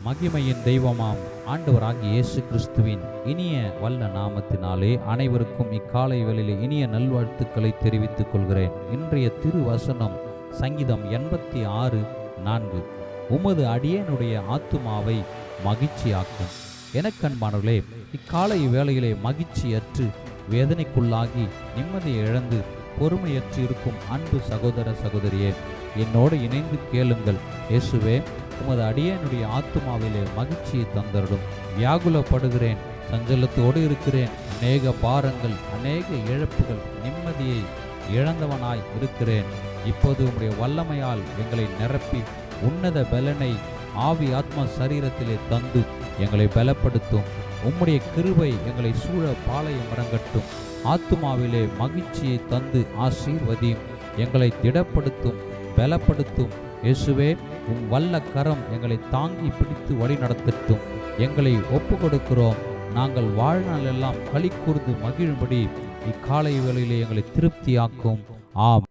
மகிமையின் தெய்வமாம் ஆண்டவராகிய இயேசு கிறிஸ்துவின் இனிய வல்ல நாமத்தினாலே அனைவருக்கும் இக்காலை வேளையிலே இனிய நல்வாழ்த்துக்களை தெரிவித்துக் கொள்கிறேன். இன்றைய திருவசனம் சங்கீதம் 86:4. உமது அடியேனுடைய ஆத்துமாவை மகிழ்ச்சியாக்கும். எனக்கன்பானவர்களே, இக்காலை வேளையிலே மகிழ்ச்சியற்று வேதனைக்குள்ளாகி நிம்மதியை இழந்து பொறுமையற்று இருக்கும் அன்பு சகோதர சகோதரியே, என்னோடு இணைந்து கேளுங்கள். இயேசுவே, உமது அடியேனுடைய ஆத்துமாவிலே மகிழ்ச்சியை தந்தருடும். வியாகுலப்படுகிறேன், சஞ்சலத்தோடு இருக்கிறேன், அநேக பாரங்கள், அநேக இழப்புகள், நிம்மதியை இழந்தவனாய் இருக்கிறேன். இப்போது உம்முடைய வல்லமையால் எங்களை நிரப்பி உன்னத பலனை ஆவி ஆத்மா சரீரத்திலே தந்து எங்களை பலப்படுத்தும். உம்முடைய கிருபை எங்களை சூழ பாளையம் இறங்கட்டும். ஆத்துமாவிலே மகிழ்ச்சியை தந்து ஆசீர்வதியும். எங்களை திடப்படுத்தும், பலப்படுத்தும். இயேசுவே, உம் வல்ல கரம் எங்களை தாங்கி பிடித்து வழி நடத்தட்டும். எங்களை ஒப்பு கொடுக்கிறோம். நாங்கள் வாழ்நாள் எல்லாம் களி கூர்ந்து மகிழும்படி இக்காலை வேளையிலே எங்களை திருப்தியாக்கும். ஆம்.